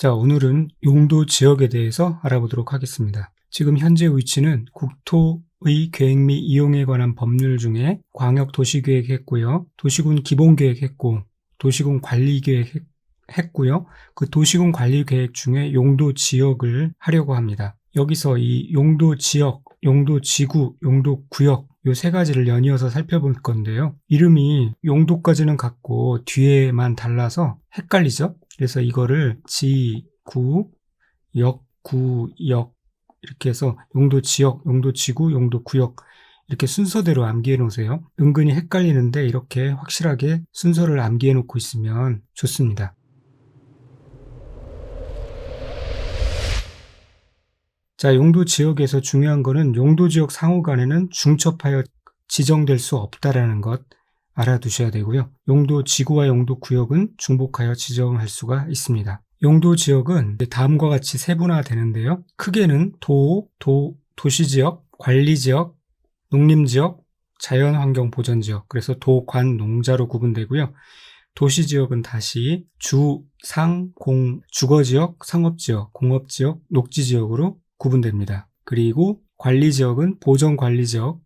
자, 오늘은 용도 지역에 대해서 알아보도록 하겠습니다. 지금 현재 위치는 국토의 계획 및 이용에 관한 법률 중에 광역도시계획 했고요. 도시군 기본계획 했고, 도시군 관리계획 했고요. 그 도시군 관리계획 중에 용도 지역을 하려고 합니다. 여기서 이 용도 지역, 용도 지구, 용도 구역 요 세 가지를 연이어서 살펴볼 건데요. 이름이 용도까지는 같고 뒤에만 달라서 헷갈리죠? 그래서 이거를 지, 구, 역, 구, 역 이렇게 해서 용도 지역, 용도 지구, 용도 구역 이렇게 순서대로 암기해 놓으세요. 은근히 헷갈리는데 이렇게 확실하게 순서를 암기해 놓고 있으면 좋습니다. 자, 용도 지역에서 중요한 거는 용도 지역 상호 간에는 중첩하여 지정될 수 없다라는 것 알아두셔야 되고요. 용도 지구와 용도 구역은 중복하여 지정할 수가 있습니다. 용도 지역은 다음과 같이 세분화되는데요. 크게는 도시지역, 관리지역, 농림지역, 자연환경보전지역, 그래서 도, 관, 농자로 구분되고요. 도시지역은 다시 주, 상, 공, 주거지역, 상업지역, 공업지역, 녹지지역으로 구분됩니다. 그리고 관리지역은 보전관리지역,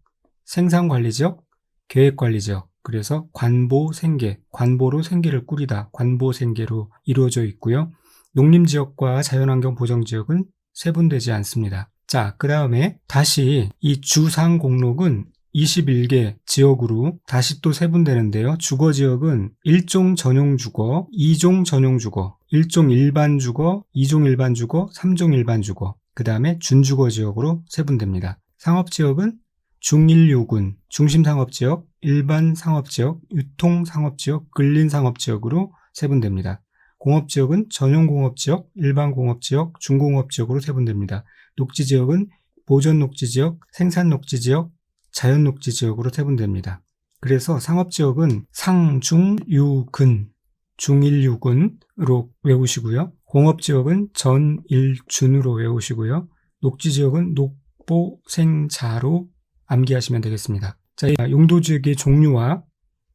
생산관리지역, 계획관리지역, 그래서 관보, 생계, 관보로 생계를 꾸리다, 관보, 생계로 이루어져 있고요. 농림지역과 자연환경보전지역은 세분되지 않습니다. 자, 그 다음에 다시 이 주상공록은 21개 지역으로 다시 또 세분되는데요. 주거지역은 1종 전용주거, 2종 전용주거, 1종 일반주거, 2종 일반주거, 3종 일반주거, 그 다음에 준주거지역으로 세분됩니다. 상업지역은 중일요군, 중심상업지역, 일반상업지역, 유통상업지역, 근린상업지역으로 세분됩니다. 공업지역은 전용공업지역, 일반공업지역, 중공업지역으로 세분됩니다. 녹지지역은 보전녹지지역, 생산녹지지역, 자연녹지지역으로 세분됩니다. 그래서 상업지역은 상, 중, 유, 근, 중일유군으로 외우시고요. 공업지역은 전, 일, 준으로 외우시고요. 녹지지역은 녹보, 생, 자로 암기하시면 되겠습니다. 자, 용도지역의 종류와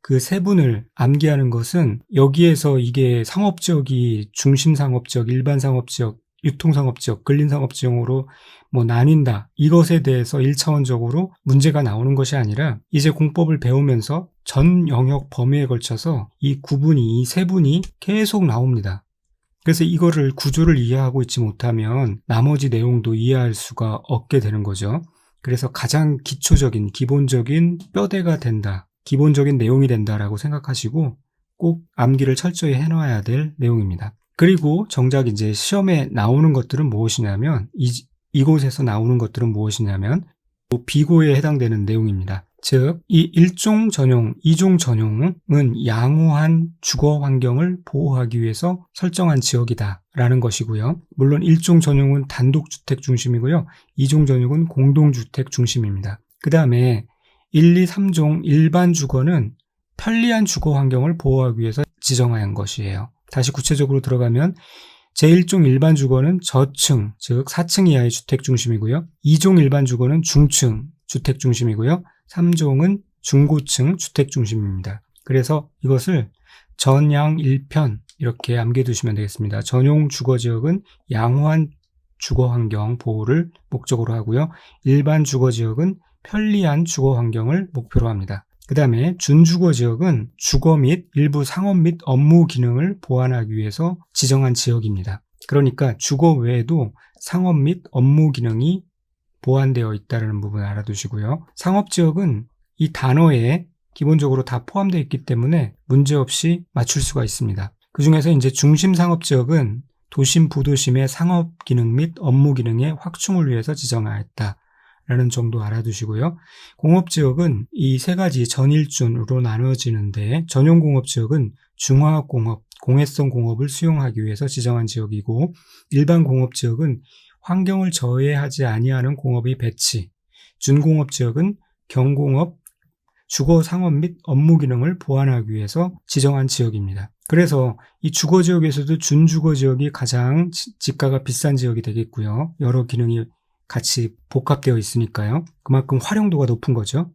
그 세분을 암기하는 것은 여기에서 이게 상업지역이 중심상업지역, 일반상업지역, 유통상업지역, 근린상업지역으로 나뉜다. 이것에 대해서 1차원적으로 문제가 나오는 것이 아니라 이제 공법을 배우면서 전 영역 범위에 걸쳐서 이 구분이, 이 세분이 계속 나옵니다. 그래서 이거를 구조를 이해하고 있지 못하면 나머지 내용도 이해할 수가 없게 되는 거죠. 그래서 가장 기초적인, 기본적인 뼈대가 된다. 기본적인 내용이 된다라고 생각하시고 꼭 암기를 철저히 해놔야 될 내용입니다. 그리고 정작 이제 시험에 나오는 것들은 무엇이냐면 이곳에서 나오는 것들은 무엇이냐면 비고에 해당되는 내용입니다. 즉, 이 1종 전용, 2종 전용은 양호한 주거 환경을 보호하기 위해서 설정한 지역이다라는 것이고요. 물론 1종 전용은 단독주택 중심이고요. 2종 전용은 공동주택 중심입니다. 그 다음에 1, 2, 3종 일반 주거는 편리한 주거 환경을 보호하기 위해서 지정한 것이에요. 다시 구체적으로 들어가면 제1종 일반 주거는 저층, 즉 4층 이하의 주택 중심이고요. 2종 일반 주거는 중층 주택 중심이고요. 3종은 중고층 주택 중심입니다. 그래서 이것을 전양 1편 이렇게 암기해두시면 되겠습니다. 전용 주거지역은 양호한 주거환경 보호를 목적으로 하고요. 일반 주거지역은 편리한 주거환경을 목표로 합니다. 그 다음에 준주거지역은 주거 및 일부 상업 및 업무 기능을 보완하기 위해서 지정한 지역입니다. 그러니까 주거 외에도 상업 및 업무 기능이 보완되어 있다는 부분 알아두시고요. 상업지역은 이 단어에 기본적으로 다 포함되어 있기 때문에 문제없이 맞출 수가 있습니다. 그 중에서 이제 중심상업지역은 도심, 부도심의 상업 기능 및 업무 기능의 확충을 위해서 지정하였다라는 정도 알아두시고요. 공업지역은 이 세 가지 전일준으로 나누어지는데 전용공업지역은 중화공업, 공해성 공업을 수용하기 위해서 지정한 지역이고 일반 공업지역은 환경을 저해하지 아니하는 공업의 배치, 준공업지역은 경공업, 주거 상업 및 업무 기능을 보완하기 위해서 지정한 지역입니다. 그래서 이 주거지역에서도 준주거지역이 가장 지가가 비싼 지역이 되겠고요. 여러 기능이 같이 복합되어 있으니까요. 그만큼 활용도가 높은 거죠.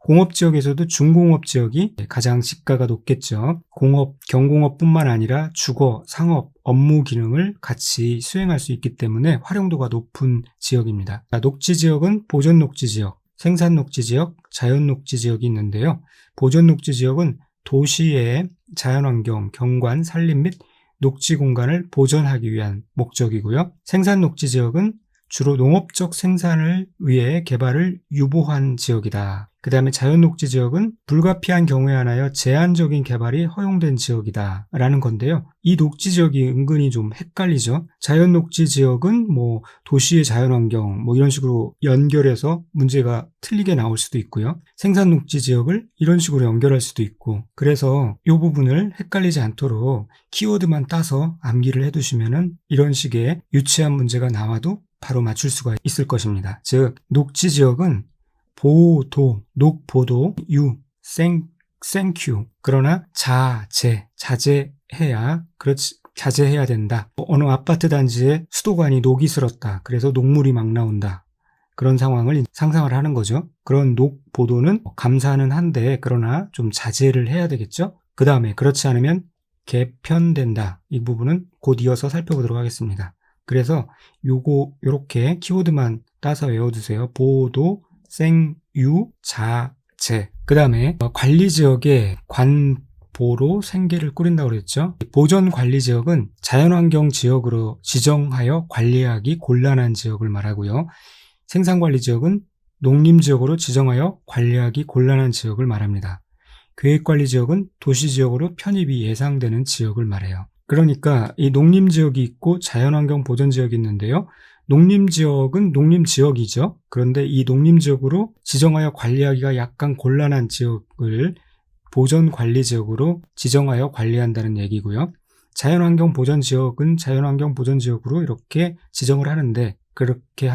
공업지역에서도 중공업 지역이 가장 시가가 높겠죠. 공업, 경공업뿐만 아니라 주거, 상업, 업무 기능을 같이 수행할 수 있기 때문에 활용도가 높은 지역입니다. 녹지지역은 보존녹지지역, 생산녹지지역, 자연녹지지역이 있는데요. 보존녹지지역은 도시의 자연환경, 경관, 산림 및 녹지 공간을 보존하기 위한 목적이고요. 생산녹지지역은 주로 농업적 생산을 위해 개발을 유보한 지역이다. 그 다음에 자연녹지지역은 불가피한 경우에 한하여 제한적인 개발이 허용된 지역이다 라는 건데요. 이 녹지지역이 은근히 좀 헷갈리죠. 자연녹지지역은 도시의 자연환경 이런 식으로 연결해서 문제가 틀리게 나올 수도 있고요. 생산녹지지역을 이런 식으로 연결할 수도 있고, 그래서 이 부분을 헷갈리지 않도록 키워드만 따서 암기를 해두시면은 이런 식의 유치한 문제가 나와도 바로 맞출 수가 있을 것입니다. 즉, 녹지지역은 보도, 녹보도, 생큐. 그러나 자제해야, 자제해야 된다. 어느 아파트 단지에 수도관이 녹이 슬었다. 그래서 녹물이 막 나온다. 그런 상황을 상상을 하는 거죠. 그런 녹보도는 감사는 한데, 그러나 좀 자제를 해야 되겠죠? 그 다음에 그렇지 않으면 개편된다. 이 부분은 곧 이어서 살펴보도록 하겠습니다. 그래서 요렇게 키워드만 따서 외워두세요. 보도, 생유, 자제. 그 다음에 관리지역에 관보로 생계를 꾸린다고 그랬죠. 보전관리지역은 자연환경지역으로 지정하여 관리하기 곤란한 지역을 말하고요. 생산관리지역은 농림지역으로 지정하여 관리하기 곤란한 지역을 말합니다. 계획관리지역은 도시지역으로 편입이 예상되는 지역을 말해요. 그러니까 이 농림지역이 있고 자연환경 보전지역이 있는데요. 농림지역은 농림지역이죠. 그런데 이 농림지역으로 지정하여 관리하기가 약간 곤란한 지역을 보전관리지역으로 지정하여 관리한다는 얘기고요. 자연환경 보전지역은 자연환경 보전지역으로 이렇게 지정을 하는데, 그렇게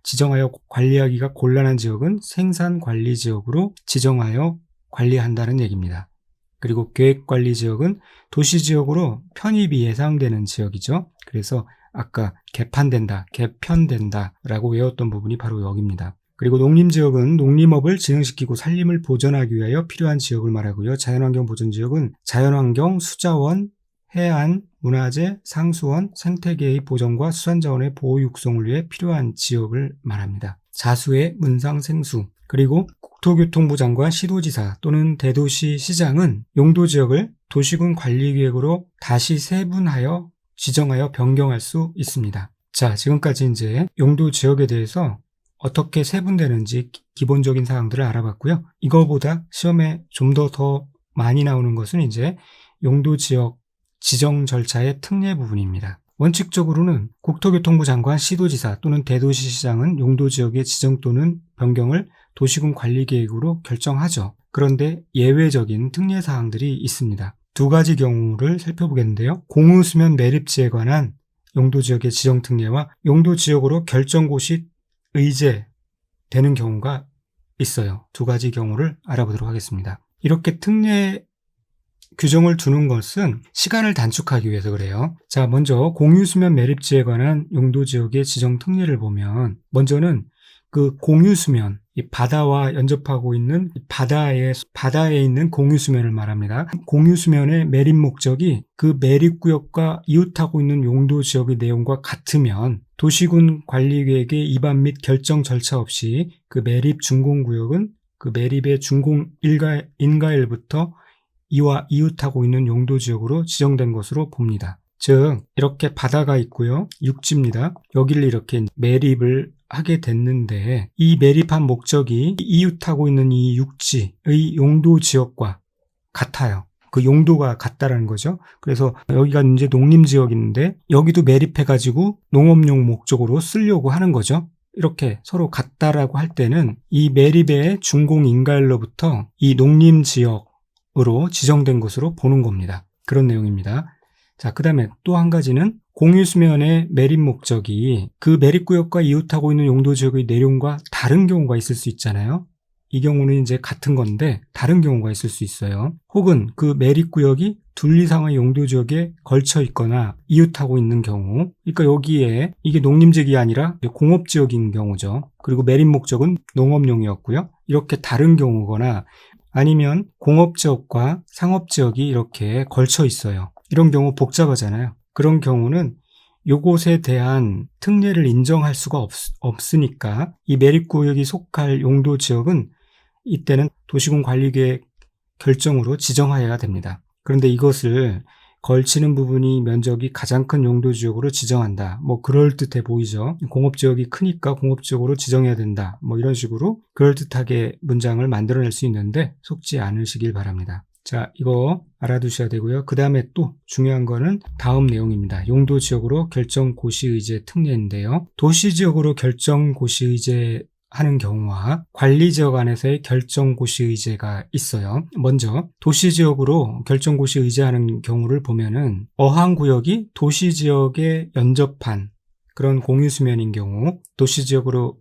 지정하여 관리하기가 곤란한 지역은 생산관리지역으로 지정하여 관리한다는 얘기입니다. 그리고 계획관리지역은 도시지역으로 편입이 예상되는 지역이죠. 그래서 아까 개편된다 라고 외웠던 부분이 바로 여기입니다. 그리고 농림지역은 농림업을 진흥시키고 산림을 보전하기 위하여 필요한 지역을 말하고요. 자연환경 보전지역은 자연환경, 수자원, 해안, 문화재, 상수원, 생태계의 보전과 수산자원의 보호 육성을 위해 필요한 지역을 말합니다. 자수의 문상생수. 그리고 국토교통부 장관, 시도지사 또는 대도시 시장은 용도지역을 도시군 관리계획으로 다시 세분하여 지정하여 변경할 수 있습니다. 자, 지금까지 이제 용도지역에 대해서 어떻게 세분되는지 기본적인 사항들을 알아봤고요. 이거보다 시험에 좀 더 많이 나오는 것은 이제 용도지역 지정 절차의 특례 부분입니다. 원칙적으로는 국토교통부 장관, 시도지사 또는 대도시시장은 용도지역의 지정 또는 변경을 도시군 관리계획으로 결정하죠. 그런데 예외적인 특례 사항들이 있습니다. 두 가지 경우를 살펴보겠는데요. 공유수면 매립지에 관한 용도지역의 지정 특례와 용도지역으로 결정고시 의제되는 경우가 있어요. 두 가지 경우를 알아보도록 하겠습니다. 이렇게 특례 규정을 두는 것은 시간을 단축하기 위해서 그래요. 자, 먼저 공유수면 매립지에 관한 용도지역의 지정 특례를 보면, 먼저는 그 공유수면, 이 바다와 연접하고 있는 바다에 있는 공유수면을 말합니다. 공유수면의 매립 목적이 그 매립구역과 이웃하고 있는 용도지역의 내용과 같으면 도시군 관리계획의 위반 및 결정 절차 없이 그 매립 준공구역은 그 매립의 준공 인가일부터 이와 이웃하고 있는 용도지역으로 지정된 것으로 봅니다. 즉, 이렇게 바다가 있고요. 육지입니다. 여기를 이렇게 매립을 하게 됐는데, 이 매립한 목적이 이웃하고 있는 이 육지의 용도지역과 같아요. 그 용도가 같다라는 거죠. 그래서 여기가 이제 농림지역인데, 여기도 매립해가지고 농업용 목적으로 쓰려고 하는 거죠. 이렇게 서로 같다라고 할 때는 이 매립의 준공 인가일로부터 이 농림지역으로 지정된 것으로 보는 겁니다. 그런 내용입니다. 자, 그 다음에 또 한 가지는 공유수면의 매립 목적이 그 매립구역과 이웃하고 있는 용도지역의 내용과 다른 경우가 있을 수 있잖아요. 이 경우는 이제 같은 건데 다른 경우가 있을 수 있어요. 혹은 그 매립구역이 둘 이상의 용도지역에 걸쳐 있거나 이웃하고 있는 경우, 그러니까 여기에 이게 농림지역이 아니라 공업지역인 경우죠. 그리고 매립 목적은 농업용이었고요. 이렇게 다른 경우거나 아니면 공업지역과 상업지역이 이렇게 걸쳐 있어요. 이런 경우 복잡하잖아요. 그런 경우는 요것에 대한 특례를 인정할 수가 없으니까 이 매립구역이 속할 용도지역은 이때는 도시군관리계획 결정으로 지정하여야 됩니다. 그런데 이것을 걸치는 부분이 면적이 가장 큰 용도지역으로 지정한다. 뭐 그럴듯해 보이죠. 공업지역이 크니까 공업지역으로 지정해야 된다. 뭐 이런 식으로 그럴듯하게 문장을 만들어낼 수 있는데 속지 않으시길 바랍니다. 자, 이거 알아두셔야 되고요. 그 다음에 또 중요한 거는 다음 내용입니다. 용도지역으로 결정고시의제 특례인데요. 도시지역으로 결정고시의제 하는 경우와 관리지역 안에서의 결정고시의제가 있어요. 먼저 도시지역으로 결정고시의제하는 경우를 보면은 어항구역이 도시지역에 연접한 그런 공유수면인 경우 도시지역으로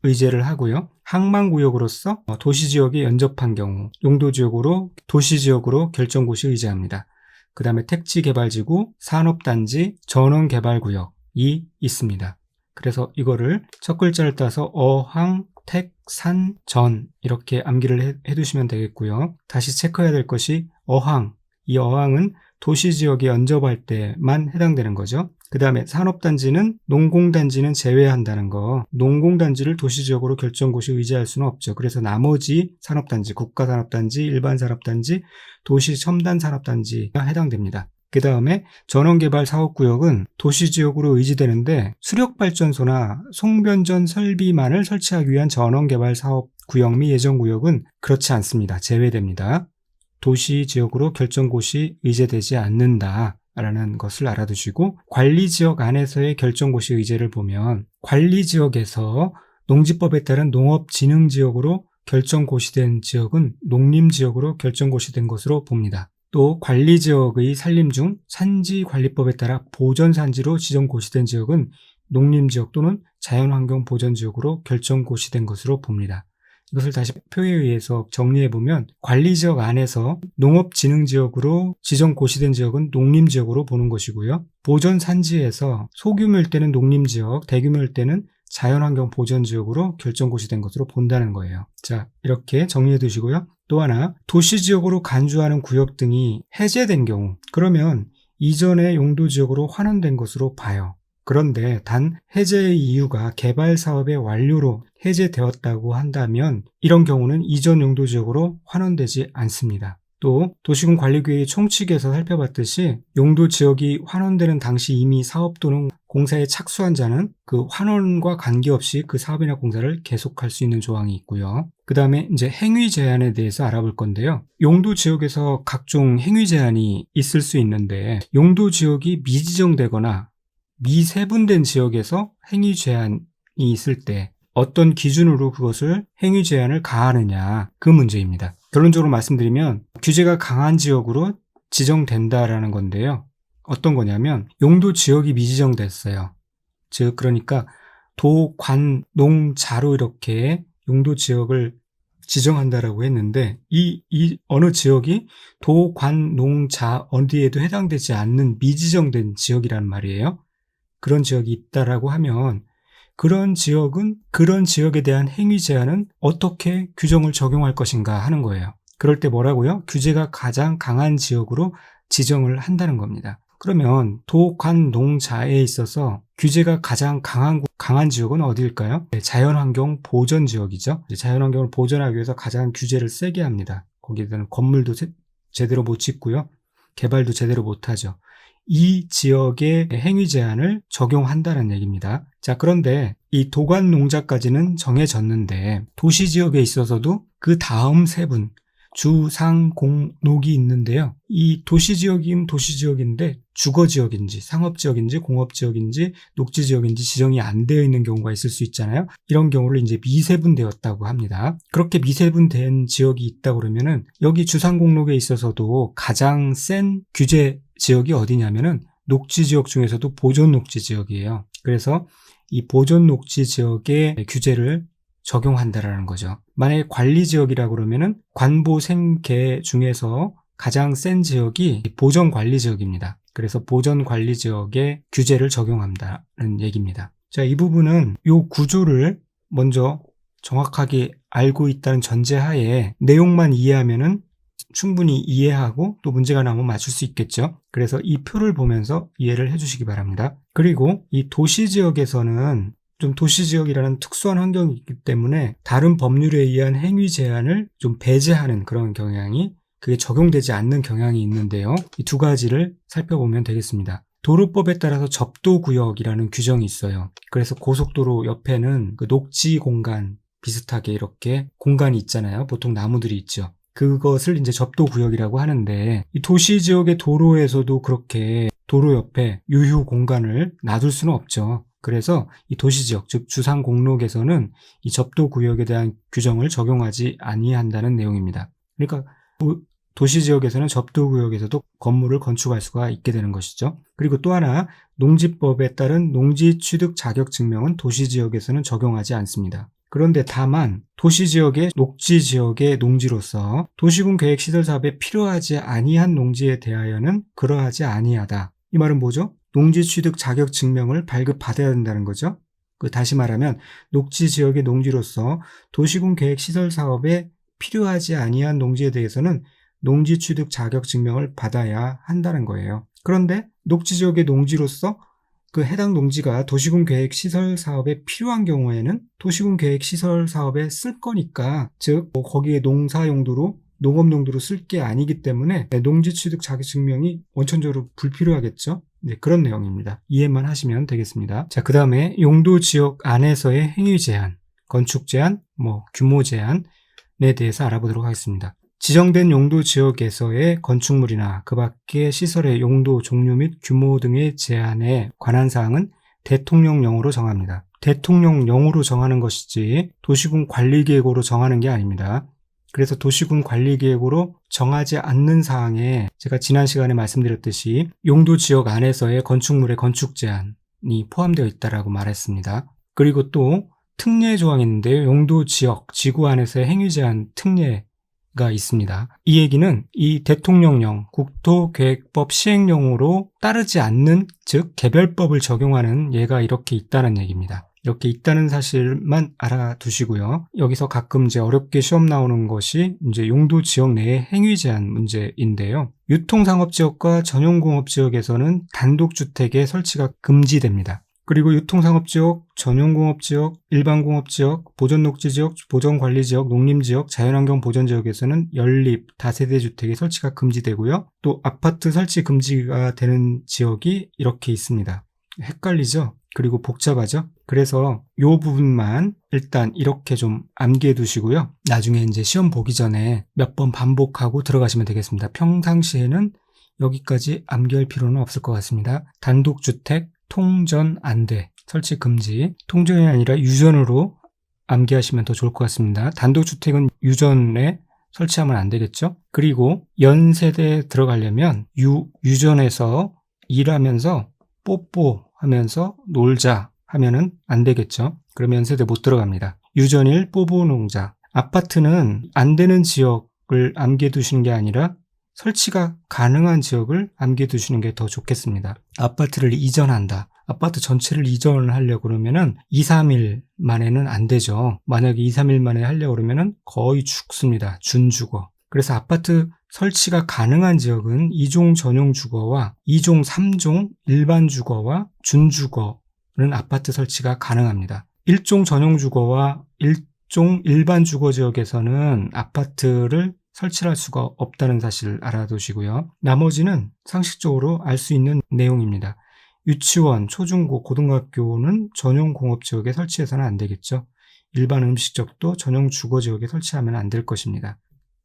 의제를 하고요. 항만구역으로서 도시지역에 연접한 경우 용도지역으로 도시지역으로 결정고시 의제합니다. 그 다음에 택지개발지구, 산업단지, 전원개발구역이 있습니다. 그래서 이거를 첫 글자를 따서 어항, 택, 산, 전 이렇게 암기를 해두시면 되겠고요. 다시 체크해야 될 것이 어항. 이 어항은 도시지역에 연접할 때만 해당되는 거죠. 그 다음에 산업단지는 농공단지는 제외한다는 거. 농공단지를 도시지역으로 결정고시 의제할 수는 없죠. 그래서 나머지 산업단지, 국가산업단지, 일반산업단지, 도시첨단산업단지가 해당됩니다. 그 다음에 전원개발사업구역은 도시지역으로 의지되는데 수력발전소나 송변전 설비만을 설치하기 위한 전원개발사업구역 및 예정구역은 그렇지 않습니다. 제외됩니다. 도시지역으로 결정고시 의제되지 않는다라는 것을 알아두시고 관리지역 안에서의 결정고시 의제를 보면 관리지역에서 농지법에 따른 농업진흥지역으로 결정고시된 지역은 농림지역으로 결정고시된 것으로 봅니다. 또 관리지역의 산림 중 산지관리법에 따라 보전산지로 지정고시된 지역은 농림지역 또는 자연환경보전지역으로 결정고시된 것으로 봅니다. 이것을 다시 표에 의해서 정리해보면 관리지역 안에서 농업진흥지역으로 지정고시된 지역은 농림지역으로 보는 것이고요. 보전산지에서 소규모일 때는 농림지역, 대규모일 때는 자연환경보전지역으로 결정고시된 것으로 본다는 거예요. 자, 이렇게 정리해 두시고요. 또 하나, 도시지역으로 간주하는 구역 등이 해제된 경우, 그러면 이전의 용도지역으로 환원된 것으로 봐요. 그런데 단 해제의 이유가 개발사업의 완료로 해제되었다고 한다면 이런 경우는 이전 용도지역으로 환원되지 않습니다. 또 도시군관리계획의 총칙에서 살펴봤듯이 용도지역이 환원되는 당시 이미 사업 또는 공사에 착수한 자는 그 환원과 관계없이 그 사업이나 공사를 계속할 수 있는 조항이 있고요. 그 다음에 이제 행위 제한에 대해서 알아볼 건데요. 용도지역에서 각종 행위 제한이 있을 수 있는데 용도지역이 미지정되거나 미세분된 지역에서 행위 제한이 있을 때 어떤 기준으로 그것을 행위 제한을 가하느냐, 그 문제입니다. 결론적으로 말씀드리면 규제가 강한 지역으로 지정된다라는 건데요. 어떤 거냐면 용도 지역이 미지정됐어요. 즉 그러니까 도, 관, 농, 자로 이렇게 용도 지역을 지정한다라고 했는데 이 어느 지역이 도, 관, 농, 자 어디에도 해당되지 않는 미지정된 지역이란 말이에요. 그런 지역이 있다라고 하면 그런 지역은 그런 지역에 대한 행위 제한은 어떻게 규정을 적용할 것인가 하는 거예요. 그럴 때 뭐라고요? 규제가 가장 강한 지역으로 지정을 한다는 겁니다. 그러면 도, 관, 농, 자에 있어서 규제가 가장 강한 지역은 어디일까요? 자연환경 보전 지역이죠. 자연환경을 보전하기 위해서 가장 규제를 세게 합니다. 거기에 대한 건물도 제대로 못 짓고요. 개발도 제대로 못 하죠. 이 지역의 행위 제한을 적용한다는 얘기입니다. 자, 그런데 이 도관 농자까지는 정해졌는데 도시지역에 있어서도 그 다음 세 분, 주, 상, 공, 녹이 있는데요. 이 도시지역이면 도시지역인데 주거지역인지 상업지역인지 공업지역인지 녹지지역인지 지정이 안 되어 있는 경우가 있을 수 있잖아요. 이런 경우를 이제 미세분되었다고 합니다. 그렇게 미세분된 지역이 있다 그러면은 여기 주상공록에 있어서도 가장 센 규제 지역이 어디냐면은 녹지지역 중에서도 보존녹지지역이에요. 그래서 이 보존녹지지역의 규제를 적용한다라는 거죠. 만약에 관리지역이라고 그러면은 관보생계 중에서 가장 센 지역이 보전관리지역입니다. 그래서 보전관리지역의 규제를 적용한다는 얘기입니다. 자, 이 부분은 이 구조를 먼저 정확하게 알고 있다는 전제하에 내용만 이해하면은 충분히 이해하고 또 문제가 나오면 맞출 수 있겠죠. 그래서 이 표를 보면서 이해를 해주시기 바랍니다. 그리고 이 도시지역에서는 좀 도시지역이라는 특수한 환경이 있기 때문에 다른 법률에 의한 행위 제한을 좀 배제하는 그런 경향이, 그게 적용되지 않는 경향이 있는데요. 이 두 가지를 살펴보면 되겠습니다. 도로법에 따라서 접도구역이라는 규정이 있어요. 그래서 고속도로 옆에는 그 녹지 공간 비슷하게 이렇게 공간이 있잖아요. 보통 나무들이 있죠. 그것을 이제 접도구역이라고 하는데, 이 도시지역의 도로에서도 그렇게 도로 옆에 유휴 공간을 놔둘 수는 없죠. 그래서 이 도시지역, 즉 주상공록에서는 이 접도구역에 대한 규정을 적용하지 아니한다는 내용입니다. 그러니까 도시지역에서는 접도구역에서도 건물을 건축할 수가 있게 되는 것이죠. 그리고 또 하나, 농지법에 따른 농지취득 자격증명은 도시지역에서는 적용하지 않습니다. 그런데 다만 도시지역의 녹지지역의 농지로서 도시군 계획시설사업에 필요하지 아니한 농지에 대하여는 그러하지 아니하다. 이 말은 뭐죠? 농지취득 자격증명을 발급받아야 된다는 거죠. 다시 말하면 녹지지역의 농지로서 도시군 계획시설사업에 필요하지 아니한 농지에 대해서는 농지취득 자격증명을 받아야 한다는 거예요. 그런데 녹지지역의 농지로서 그 해당 농지가 도시군 계획 시설 사업에 필요한 경우에는 도시군 계획 시설 사업에 쓸 거니까, 즉 거기에 농사 용도로 농업 용도로 쓸 게 아니기 때문에 농지 취득 자격증명이 원천적으로 불필요하겠죠. 네, 그런 내용입니다. 이해만 하시면 되겠습니다. 자, 그 다음에 용도 지역 안에서의 행위 제한, 건축 제한, 규모 제한에 대해서 알아보도록 하겠습니다. 지정된 용도 지역에서의 건축물이나 그 밖의 시설의 용도, 종류 및 규모 등의 제한에 관한 사항은 대통령령으로 정합니다. 대통령령으로 정하는 것이지 도시군 관리계획으로 정하는 게 아닙니다. 그래서 도시군 관리계획으로 정하지 않는 사항에 제가 지난 시간에 말씀드렸듯이 용도 지역 안에서의 건축물의 건축 제한이 포함되어 있다라고 말했습니다. 그리고 또 특례 조항이 있는데요. 용도 지역, 지구 안에서의 행위 제한 특례 가 있습니다. 이 얘기는 이 대통령령, 국토계획법 시행령으로 따르지 않는, 즉 개별법을 적용하는 예가 이렇게 있다는 얘기입니다. 이렇게 있다는 사실만 알아두시고요. 여기서 가끔 이제 어렵게 시험 나오는 것이 이제 용도 지역 내의 행위 제한 문제인데요. 유통상업지역과 전용공업지역에서는 단독주택의 설치가 금지됩니다. 그리고 유통상업지역, 전용공업지역, 일반공업지역, 보존녹지지역, 보존관리지역, 농림지역, 자연환경보전지역에서는 연립, 다세대 주택의 설치가 금지되고요. 또 아파트 설치 금지가 되는 지역이 이렇게 있습니다. 헷갈리죠? 그리고 복잡하죠? 그래서 이 부분만 일단 이렇게 좀 암기해 두시고요. 나중에 이제 시험 보기 전에 몇 번 반복하고 들어가시면 되겠습니다. 평상시에는 여기까지 암기할 필요는 없을 것 같습니다. 단독주택, 통전 안돼, 설치 금지, 통전이 아니라 유전으로 암기하시면 더 좋을 것 같습니다. 단독주택은 유전에 설치하면 안 되겠죠. 그리고 연세대에 들어가려면 유전에서 일하면서 뽀뽀하면서 놀자 하면은 안 되겠죠. 그러면 연세대 못 들어갑니다. 유전일 뽀뽀농자. 아파트는 안 되는 지역을 암기해 두시는 게 아니라 설치가 가능한 지역을 암기해 두시는 게 더 좋겠습니다. 아파트를 이전한다. 아파트 전체를 이전을 하려고 그러면은 2, 3일 만에는 안 되죠. 만약에 2, 3일 만에 하려고 그러면은 거의 죽습니다. 준주거. 그래서 아파트 설치가 가능한 지역은 2종 전용 주거와 2종 3종 일반 주거와 준주거는 아파트 설치가 가능합니다. 1종 전용 주거와 1종 일반 주거 지역에서는 아파트를 설치할 수가 없다는 사실을 알아두시고요. 나머지는 상식적으로 알 수 있는 내용입니다. 유치원, 초중고, 고등학교는 전용 공업지역에 설치해서는 안 되겠죠. 일반 음식점도 전용 주거지역에 설치하면 안 될 것입니다.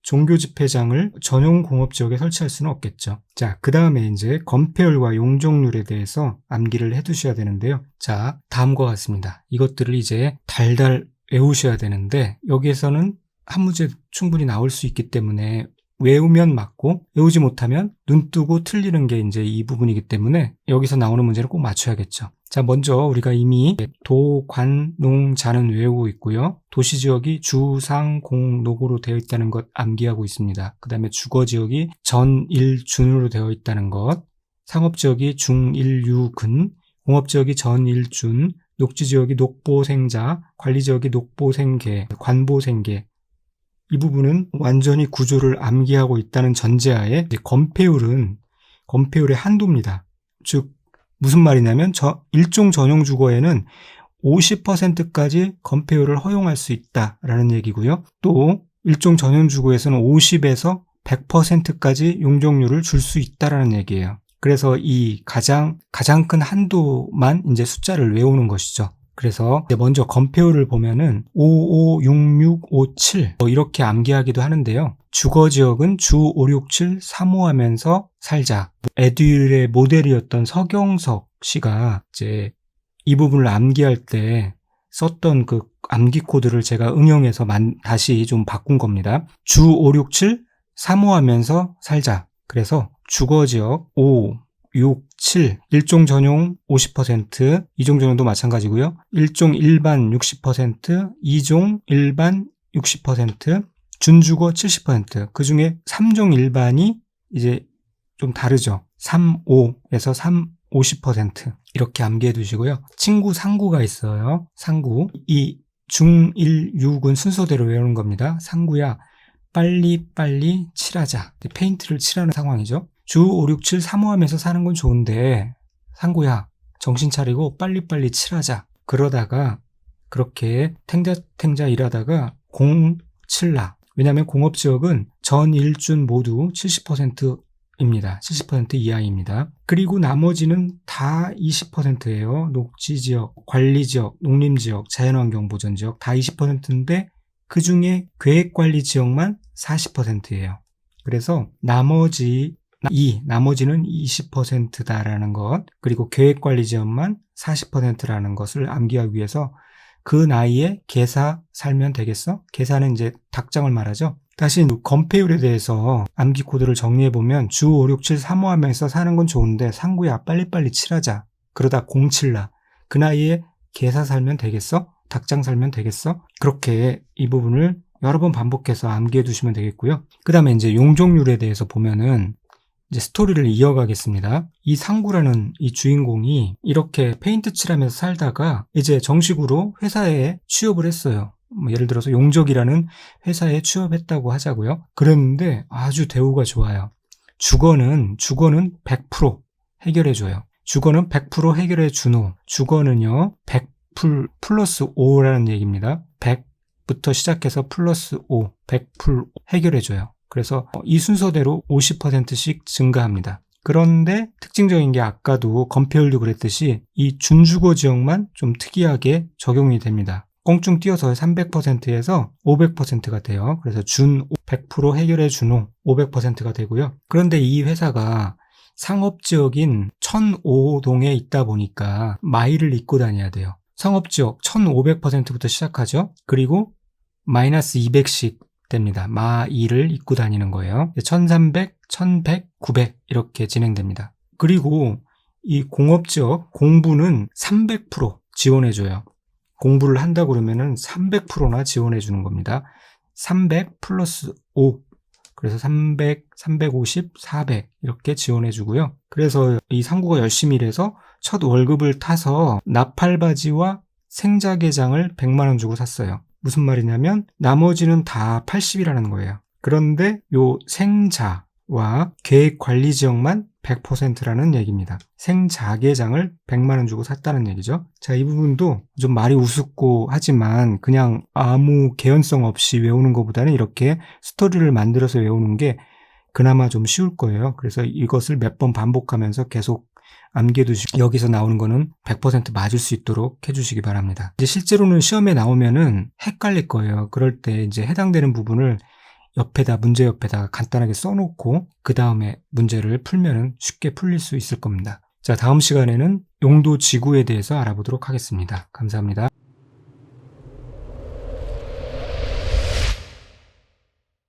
종교 집회장을 전용 공업지역에 설치할 수는 없겠죠. 자, 그 다음에 이제 건폐율과 용적률에 대해서 암기를 해두셔야 되는데요. 자, 다음과 같습니다. 이것들을 이제 달달 외우셔야 되는데 여기에서는 한 문제 충분히 나올 수 있기 때문에 외우면 맞고 외우지 못하면 눈 뜨고 틀리는 게 이제 이 부분이기 때문에 여기서 나오는 문제를 꼭 맞춰야겠죠. 자, 먼저 우리가 이미 도, 관, 농, 자는 외우고 있고요. 도시지역이 주, 상, 공, 녹으로 되어 있다는 것 암기하고 있습니다. 그 다음에 주거지역이 전, 일, 준으로 되어 있다는 것, 상업지역이 중, 일, 유, 근, 공업지역이 전, 일, 준, 녹지지역이 녹보생자, 관리지역이 녹보생계, 관보생계. 이 부분은 완전히 구조를 암기하고 있다는 전제하에 건폐율의 한도입니다. 즉 무슨 말이냐면 일종 전용 주거에는 50%까지 건폐율을 허용할 수 있다라는 얘기고요. 또 일종 전용 주거에서는 50에서 100%까지 용적률을 줄 수 있다라는 얘기예요. 그래서 이 가장 큰 한도만 이제 숫자를 외우는 것이죠. 그래서 먼저 건폐율을 보면은 556657 이렇게 암기하기도 하는데요. 주거지역은 주 567 3호하면서 살자. 에듀윌의 모델이었던 서경석 씨가 이제 이 부분을 암기할 때 썼던 그 암기 코드를 제가 응용해서 다시 좀 바꾼 겁니다. 주 567 3호하면서 살자. 그래서 주거지역 5, 6, 7, 일종 전용 50%, 이종 전용도 마찬가지고요. 일종 일반 60%, 이종 일반 60%, 준주거 70%, 그 중에 3종 일반이 이제 좀 다르죠. 3, 5에서 3, 50% 이렇게 암기해 두시고요. 친구 상구가 있어요. 상구. 이 중, 1, 6은 순서대로 외우는 겁니다. 상구야, 빨리 칠하자. 페인트를 칠하는 상황이죠. 주 5, 6, 7, 3호 하면서 사는 건 좋은데 상구야, 정신 차리고 빨리 칠하자. 그러다가 그렇게 탱자 일하다가 공 칠라. 왜냐하면 공업지역은 전 일준 모두 70%입니다. 70% 이하입니다. 그리고 나머지는 다 20%예요. 녹지지역, 관리지역, 농림지역, 자연환경보전지역 다 20%인데 그 중에 계획관리지역만 40%예요. 그래서 나머지는 20%다라는 것, 그리고 계획관리지역만 40%라는 것을 암기하기 위해서 그 나이에 개사 살면 되겠어? 개사는 이제 닭장을 말하죠. 다시 건폐율에 대해서 암기 코드를 정리해보면 주 5, 6, 7, 3호 하면서 사는 건 좋은데 상구야 빨리 칠하자. 그러다 공 칠라. 그 나이에 개사 살면 되겠어? 닭장 살면 되겠어? 그렇게 이 부분을 여러 번 반복해서 암기해 두시면 되겠고요. 그 다음에 이제 용적률에 대해서 보면은 이제 스토리를 이어가겠습니다. 이 상구라는 이 주인공이 이렇게 페인트 칠하면서 살다가 이제 정식으로 회사에 취업을 했어요. 예를 들어서 용적이라는 회사에 취업했다고 하자고요. 그랬는데 아주 대우가 좋아요. 주거는 100% 해결해줘요. 주거는 100% 해결해주노. 주거는요 100 플러스 5라는 얘기입니다. 100부터 시작해서 플러스 5, 100풀 해결해줘요. 그래서 이 순서대로 50%씩 증가합니다. 그런데 특징적인 게 아까도 건폐율도 그랬듯이 이 준주거 지역만 좀 특이하게 적용이 됩니다. 껑충 띄어서 300%에서 500%가 돼요. 그래서 준 100% 해결해 준호 500%가 되고요. 그런데 이 회사가 상업지역인 1005동에 있다 보니까 마일을 입고 다녀야 돼요. 상업지역 1500%부터 시작하죠. 그리고 마이너스 200씩 됩니다. 마일을 입고 다니는 거예요. 1300, 1100, 900 이렇게 진행됩니다. 그리고 이 공업지역 공부는 300% 지원해줘요. 공부를 한다 그러면은 300%나 지원해 주는 겁니다. 300 플러스 5. 그래서 300, 350, 400 이렇게 지원해 주고요. 그래서 이 상구가 열심히 일해서 첫 월급을 타서 나팔바지와 생자개장을 100만 원 주고 샀어요. 무슨 말이냐면 나머지는 다 80이라는 거예요. 그런데 요 생자와 계획관리지역만 100%라는 얘기입니다. 생자개장을 100만 원 주고 샀다는 얘기죠. 자, 이 부분도 좀 말이 우습고 하지만 그냥 아무 개연성 없이 외우는 것보다는 이렇게 스토리를 만들어서 외우는 게 그나마 좀 쉬울 거예요. 그래서 이것을 몇 번 반복하면서 계속 암기해 두시고 여기서 나오는 거는 100% 맞을 수 있도록 해주시기 바랍니다. 이제 실제로는 시험에 나오면은 헷갈릴 거예요. 그럴 때 이제 해당되는 부분을 문제 옆에다 간단하게 써놓고 그 다음에 문제를 풀면은 쉽게 풀릴 수 있을 겁니다. 자, 다음 시간에는 용도 지구에 대해서 알아보도록 하겠습니다. 감사합니다.